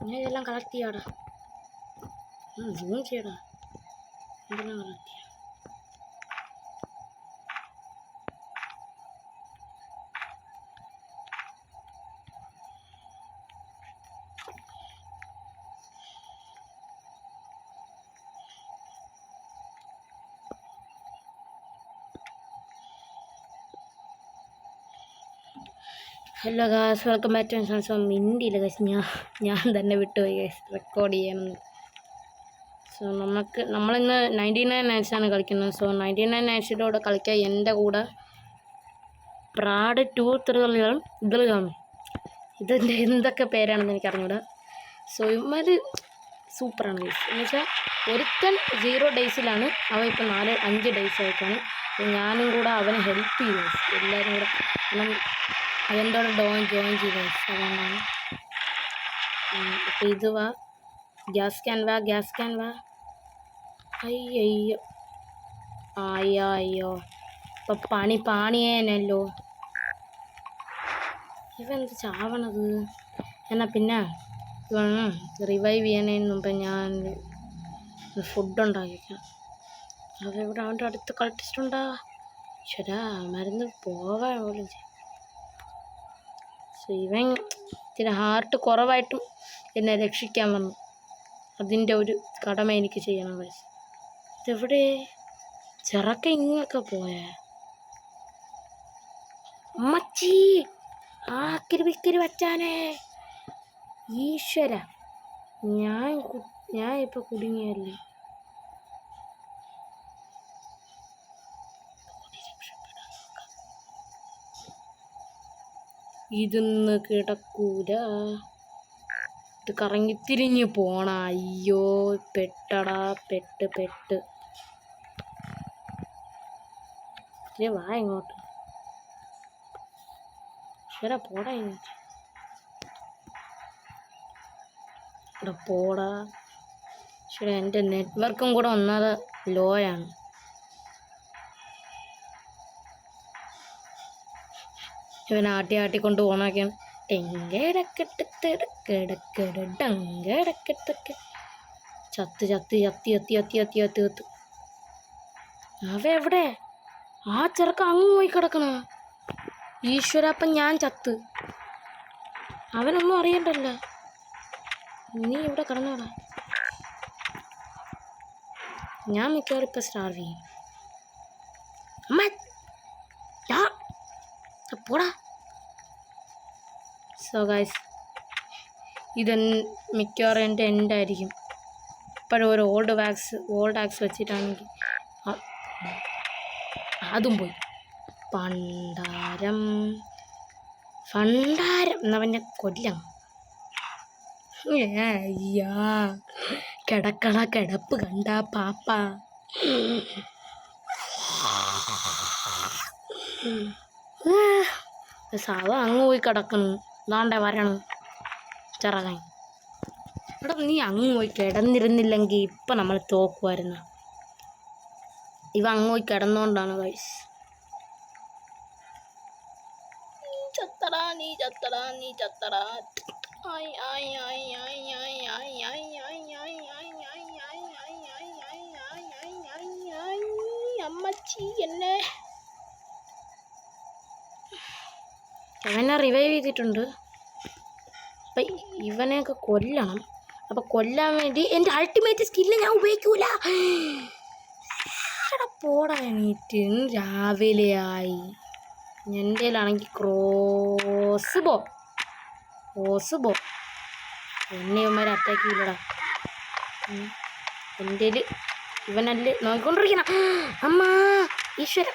ഞാൻ ഇതെല്ലാം collect ചെയ്യാടാ. Zoom ചെയ്യടാ. ഇതെല്ലാം കളക്ട് ചെയ്യാം. Hello guys, welcome back to my channel. മിണ്ടിയില്ല ഗൈസ്, ഞാൻ തന്നെ വിട്ടുപോയി ഗൈസ് റെക്കോർഡ് ചെയ്യണമെന്ന്. സോ നമ്മളിന്ന് 99 നൈറ്റ്സാണ് കളിക്കുന്നത്. സോ 99 നൈറ്റ്സിലൂടെ കളിക്കാൻ എൻ്റെ കൂടെ പ്രാഡ് 2 3 ഇതിൽ കാണും. ഇതിൻ്റെ എന്തൊക്കെ പേരാണെന്ന് എനിക്ക് അറിഞ്ഞൂടാ. സോ ഇവന്മാർ സൂപ്പറാണ് ഗൈസ്. എന്ന് വെച്ചാൽ ഒരുത്തൻ 0 ഡേയ്സിലാണ്, അവൻ ഇപ്പം 4-5 ഡേയ്സ് ആയിട്ടാണ്. ഞാനും കൂടെ അവനെ ഹെൽപ്പ് ചെയ്തു ഗൈസ്. എല്ലാവരും കൂടെ അവൻ്റെ കൂടെ ജോയിൻ ചെയ്തു ഗൈസ്. അതുകൊണ്ടാണ്. അപ്പോൾ ഇത് വാ, ഗ്യാസ് ക്യാൻ വാ. അയ്യോ ഇപ്പം പാണിയേനല്ലോ. ഇവന്ത് ചാവണത്. എന്നാൽ പിന്നെ റിവൈവ് ചെയ്യുന്നതിന് മുമ്പ് ഞാൻ ഫുഡ് ഉണ്ടാക്കിക്കാം. അതെവിടെ അവൻ്റെ അടുത്ത് കളിച്ചിട്ടുണ്ടാ? ശരാ മരുന്ന് പോവാൻ പോലും ചെയ്യും. സോ ഇവൻ ഇത്തിരി ഹാർട്ട് കുറവായിട്ടും എന്നെ രക്ഷിക്കാൻ വന്നു. അതിൻ്റെ ഒരു കടമ എനിക്ക് ചെയ്യണം വയസ്സ്. ഇതെവിടെ ചെറുക്ക ഇങ്ങൊക്കെ പോയേ? അമ്മച്ചി വിക്കിരി വച്ചാനേ. ഈശ്വര, ഞാൻ ഇപ്പം കുടുങ്ങിയല്ലേ. ഇതൊന്ന് കിടക്കൂല. ഇത് കറങ്ങിത്തിരിഞ്ഞ് പോണ. അയ്യോ പെട്ടടാ, പെട്ട്. വാ ഇങ്ങോട്ട്. ശരാ പോടാ ഇങ്ങോട്ട്. ഇവിടെ പോടാ. ശരി, എൻ്റെ നെറ്റ്വർക്കും കൂടെ ഒന്നാമത് ലോയാണ്. ഇവൻ ആട്ടിക്കൊണ്ട് പോണൊക്കെയാണ്. ചത്ത്. അവ എവിടെ? ആ ചെറുക്ക അങ്ങ് പോയി കിടക്കണ. ഈശ്വര, അപ്പം ഞാൻ ചത്ത്. അവനൊന്നും അറിയണ്ടല്ലോ. നീ ഇവിടെ കിടന്നോടാ. ഞാൻ മിക്കവാറും ഇപ്പം സ്റ്റാർവ് ചെയ്യും. അമ്മ പോടാ. സോ ഗൈസ്, മിക്കവാറും എൻ്റെ എൻഡായിരിക്കും. ഇപ്പോഴും ഒരു ഓൾഡ് ആക്സ് വെച്ചിട്ടാണെങ്കിൽ അതും പോയി. ഫണ്ടാരം എന്നവൻ്റെ കൊല്ലം. കിടക്കണ കിടപ്പ് കണ്ട പാപ്പ. സാധ അങ്ങ് പോയി കിടക്കുന്നു. ഇതാണ്ടേ വരണം ചെറകാൻ. എടാ, നീ അങ്ങ് പോയി കിടന്നിരുന്നില്ലെങ്കിൽ ഇപ്പം നമ്മൾ തോക്കുമായിരുന്നു. ഇവ അങ്ങ് പോയി കിടന്നുകൊണ്ടാണ് ഗൈസ്. നീ ചത്തടാ. അമ്മച്ചി എന്നെ അവനെ റിവൈവ് ചെയ്തിട്ടുണ്ട്. അപ്പം ഇവനെയൊക്കെ കൊല്ലണം. അപ്പം കൊല്ലാൻ വേണ്ടി എൻ്റെ അൾട്ടിമേറ്റ് സ്കില്ല് ഞാൻ ഉപയോഗിക്കൂല. പോടാ എണീറ്റ്. രാവിലെ ആയി. എൻ്റെ കയ്യിലാണെങ്കിൽ ക്രോസ് ബോ എന്നെ ഇവന്മാരെ അറ്റാക്ക് ചെയ്യില്ലടാ. എൻ്റെ ഇവനല്ലേ നോക്കിക്കൊണ്ടിരിക്കണം. അമ്മ ഈശ്വര,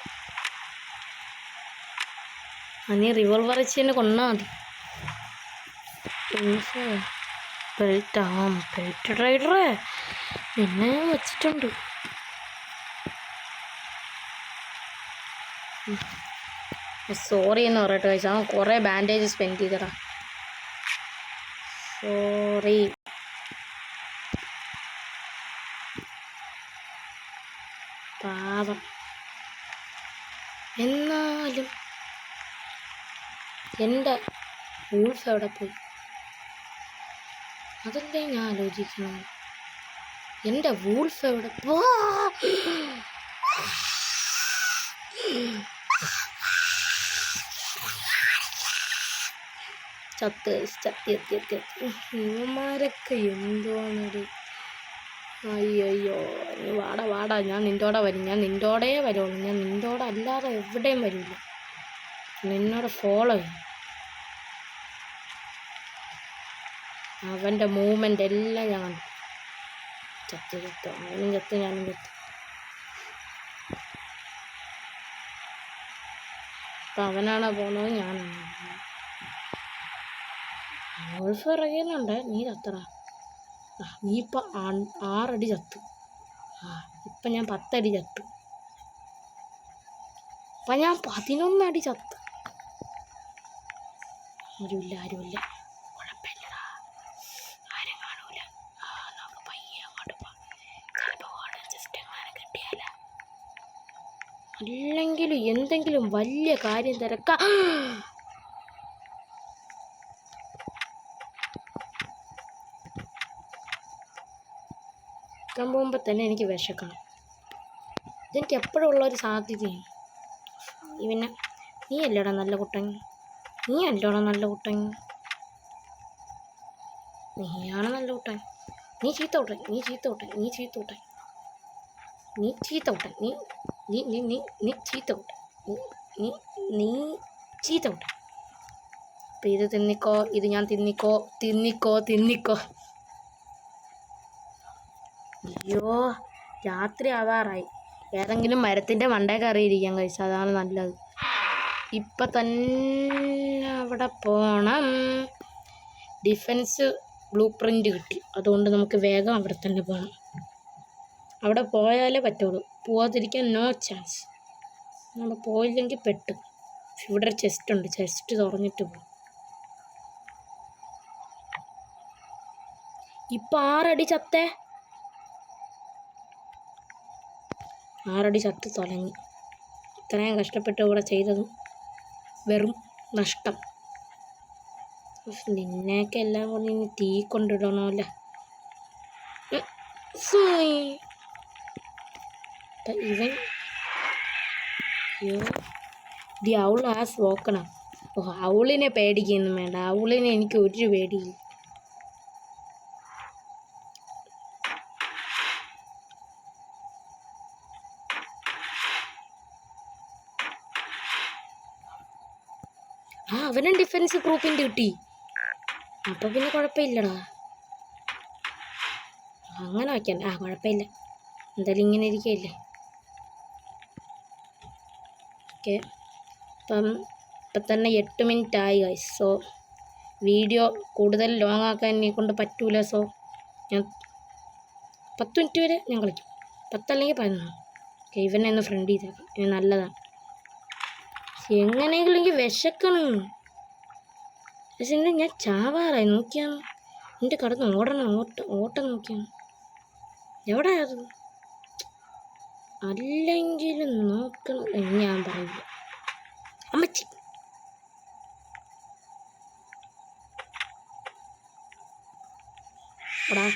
നീ റിവോൾവർ വെച്ച് തന്നെ കൊണ്ടാൽ മതി. ബെൽറ്റ് റൈഡറെ പിന്നെ വെച്ചിട്ടുണ്ട്. സോറി എന്ന് പറയട്ടെ കഴിച്ചാൽ അവൻ കുറേ ബാൻഡേജ് സ്പെൻഡ് ചെയ്തടാ. സോറി. പാവം. എന്നാലും എൻ്റെ ഊൾഫ് എവിടെ പോയി? അതല്ലേ ഞാൻ ആലോചിക്കണം. എൻ്റെ വൂൾഫ് എവിടെ? ചത്ത് ഇവന്മാരൊക്കെ എന്തുവാണൊരു. അയ്യോ നീ വാടാ, ഞാൻ നിൻ്റോടെ വരും. ഞാൻ നിൻ്റോടേ വരുള്ളൂ. ഞാൻ നിൻ്റോടെ അല്ലാതെ എവിടെയും വരില്ല. നിന്നോട് ഫോളോ ചെയ്യും. അവൻ്റെ മൂവ്മെൻ്റ് എല്ലാം ഞാൻ കണ്ടു. ചത്ത് അവനും ചത്ത്, ഞാനും ചത്ത്. അപ്പം അവനാണോ പോകുന്നത്, ഞാനാണോ? വോൾഫ് ഇറങ്ങിയുന്നുണ്ട്. നീ ചത്തറ. നീ ഇപ്പം 6 അടി ചത്ത്. ഇപ്പം ഞാൻ 10 അടി ചത്ത്. അപ്പം ഞാൻ 11 അടി ചത്ത്. ആരുമില്ല. കുഴപ്പമില്ലടാ, ആരും കാണൂല. നമുക്ക് പയ്യെ അങ്ങോട്ട് പോകാം. ചിലപ്പോൾ ജസ്റ്റ് എങ്ങനെ കിട്ടിയാല, അല്ലെങ്കിലും എന്തെങ്കിലും വലിയ കാര്യം തിരക്കാം. പോകുമ്പോൾ തന്നെ എനിക്ക് വിശക്കണം. ഇതെനിക്ക് എപ്പോഴും ഉള്ളൊരു സാധ്യതയാണ്. പിന്നെ നീ അല്ലോടാ നല്ല കുട്ടൻ. നീയാണ് നല്ല കുട്ടൻ. നീ ചീത്ത വിട്ടെ. അപ്പം ഇത് തിന്നിക്കോ, ഇത് ഞാൻ തിന്നിക്കോ. അയ്യോ രാത്രി ആവാറായി. ഏതെങ്കിലും മരത്തിൻ്റെ മണ്ടേ കയറിയിരിക്കാൻ കഴിച്ചു, അതാണ് നല്ലത്. ഇപ്പം തന്നെ അവിടെ പോകണം. ഡിഫൻസ് ബ്ലൂ പ്രിൻ്റ് കിട്ടി, അതുകൊണ്ട് നമുക്ക് വേഗം അവിടെ തന്നെ പോകണം. അവിടെ പോയാലേ പറ്റുള്ളൂ, പോവാതിരിക്കാൻ നോ ചാൻസ്. നമ്മൾ പോയില്ലെങ്കിൽ പെട്ടു. ഇവിടെ ഒരു ചെസ്റ്റ് ഉണ്ട്, ചെസ്റ്റ് തുറന്നിട്ട് പോകും. ഇപ്പം 6 അടി ചത്തേ. 6 അടി ചത്ത് തുടങ്ങി. ഇത്രയും കഷ്ടപ്പെട്ട് ഇവിടെ ചെയ്തതും വെറും നഷ്ടം. നിന്നെയൊക്കെ എല്ലാം കൊണ്ട് ഇനി തീ കൊണ്ടിടണമല്ലോ. ഇവൻ ദി ഔൾ ഹാസ് വോക്കൺ. ഔളിനെ പേടിക്കൊന്നും വേണ്ട. ഔളിനെ എനിക്ക് ഒരു പേടിയില്ല. അവനും ഡിഫൻസ് ഗ്രൂപ്പിൻ്റെ കിട്ടി. അപ്പം പിന്നെ കുഴപ്പമില്ലടാ, അങ്ങനെ വയ്ക്കണ്ട. കുഴപ്പമില്ല, എന്തായാലും ഇങ്ങനെ ഇരിക്കുകയല്ലേ. ഓക്കെ, ഇപ്പം തന്നെ 8 മിനിറ്റ് ആയി ഗൈസ്. സോ വീഡിയോ കൂടുതൽ ലോങ് ആക്കാൻ എന്നെ കൊണ്ട് പറ്റൂല. സോ ഞാൻ 10 മിനിറ്റ് വരെ ഞാൻ കളിക്കും. 10 അല്ലെങ്കിൽ 11. ഓക്കെ, ഇവനെ ഒന്ന് ഫ്രണ്ട് ചെയ്തേക്കാം, ഇനി നല്ലതാണ്. എങ്ങനെയെങ്കിലും എനിക്ക് വിശക്കണം. പക്ഷെ എന്താ ഞാൻ ചാവാറായി. നോക്കിയാണ് എൻ്റെ കടന്ന് ഓട്ടം നോക്കിയാണ്. എവിടെ അത് അല്ലെങ്കിലും നോക്കണം എന്ന് ഞാൻ പറയില്ല. അമ്മച്ചി എടാ,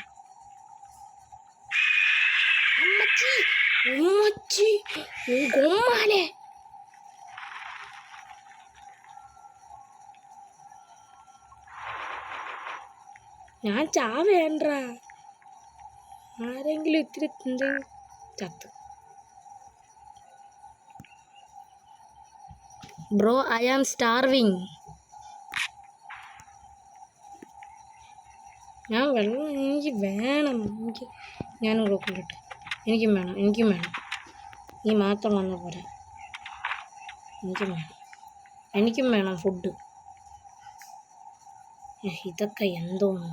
അമ്മച്ചി ഗോമാനെ. ഞാൻ ചാവേണ്ട. ആരെങ്കിലും ഇത്തിരി ചത്ത്. Bro, I am starving. ഞാൻ വെള്ളം എനിക്ക് വേണം. ഞാനും ബ്ലോക്കിലിട്ട് എനിക്കും വേണം. നീ മാത്രം വന്നാൽ പോരാ, എനിക്കും വേണം ഫുഡ്. ഇതൊക്കെ എന്തോന്ന്,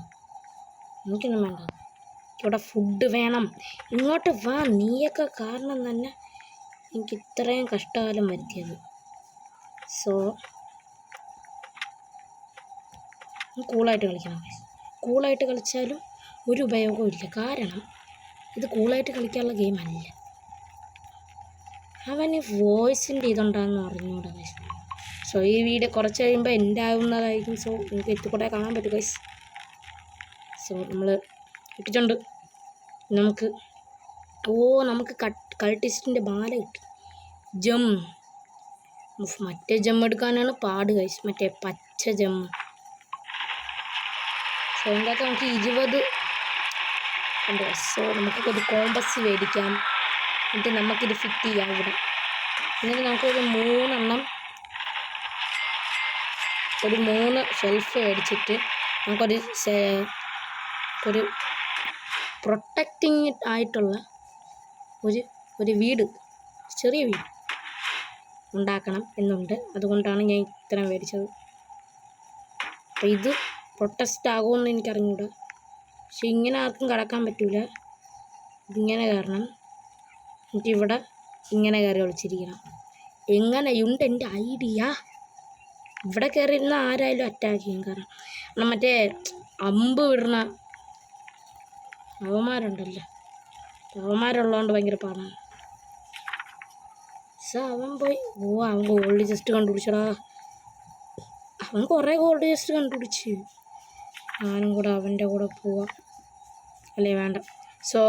എനിക്കൊന്നും വേണ്ട. ഇവിടെ ഫുഡ് വേണം. ഇങ്ങോട്ട് വാ. നീയൊക്കെ കാരണം തന്നെ എനിക്ക് ഇത്രയും കഷ്ടകാലം വരുത്തിയത്. സോ കൂളായിട്ട് കളിക്കണം. കൂളായിട്ട് കളിച്ചാലും ഒരു ഉപയോഗവും ഇല്ല. കാരണം ഇത് കൂളായിട്ട് കളിക്കാനുള്ള ഗെയിമല്ല. അവന് വോയിസിൻ്റെ ഇതുണ്ടാകുന്ന അറിഞ്ഞൂടാ ഗൈസ്. സോ ഈ വീഡിയോ കുറച്ച് കഴിയുമ്പോൾ എൻ്റെ ആവുന്നതായിരിക്കും. സോ നിങ്ങൾക്ക് എത്തിക്കൂടെ കാണാൻ പറ്റും ഗൈസ്. സോ നമ്മൾ ഇട്ടിട്ടുണ്ട്. നമുക്ക് നമുക്ക് കൾട്ടിസ്റ്റിൻ്റെ മാല കിട്ടി. ജം മറ്റേ ജം എടുക്കാനാണ് പാട് ഗൈസ്, മറ്റേ പച്ച ജം. സോ അതിൻ്റെ നമുക്ക് 20 ഉണ്ട്. സോ നമുക്കൊരു കോമ്പസ് മേടിക്കാം, എന്നിട്ട് നമുക്കിത് ഫിറ്റ് ചെയ്യാം ഇവിടെ. എന്നിട്ട് നമുക്കൊരു 3 ഷെൽഫ് മേടിച്ചിട്ട് നമുക്കൊരു പ്രൊട്ടക്റ്റിങ് ആയിട്ടുള്ള ഒരു വീട്, ചെറിയ വീട് ഉണ്ടാക്കണം എന്നുണ്ട്. അതുകൊണ്ടാണ് ഞാൻ ഇത്രയും മേടിച്ചത്. അപ്പോൾ ഇത് പ്രൊട്ടക്റ്റ് ആകുമെന്ന് എനിക്കറിഞ്ഞൂടാ, പക്ഷെ ഇങ്ങനെ ആർക്കും കടക്കാൻ പറ്റില്ല. ഇതിങ്ങനെ കയറണം, എനിക്കിവിടെ ഇങ്ങനെ കയറി ഒളിച്ചിരിക്കണം. എങ്ങനെയുണ്ട് എൻ്റെ ഐഡിയ? ഇവിടെ കയറിയിരുന്ന ആരായാലും അറ്റാക്ക് ചെയ്യും. കാരണം മറ്റേ അമ്പ് വിടുന്ന അവന്മാരുണ്ടല്ലോ, അവന്മാരുള്ളതുകൊണ്ട് ഭയങ്കര പാടാണ്. അവൻ പോയി അവൻ ഗോൾഡ് ജസ്റ്റ് കണ്ടുപിടിച്ചടാ. അവൻ കുറേ ഗോൾഡ് ജസ്റ്റ് കണ്ടുപിടിച്ച്. ഞാനും കൂടെ അവൻ്റെ കൂടെ പോവാം, അല്ലേ വേണ്ട. സോ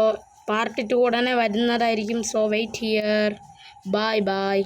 പാർട്ട് 2 ഉടനെ വരുന്നതായിരിക്കും. So wait here. Bye by.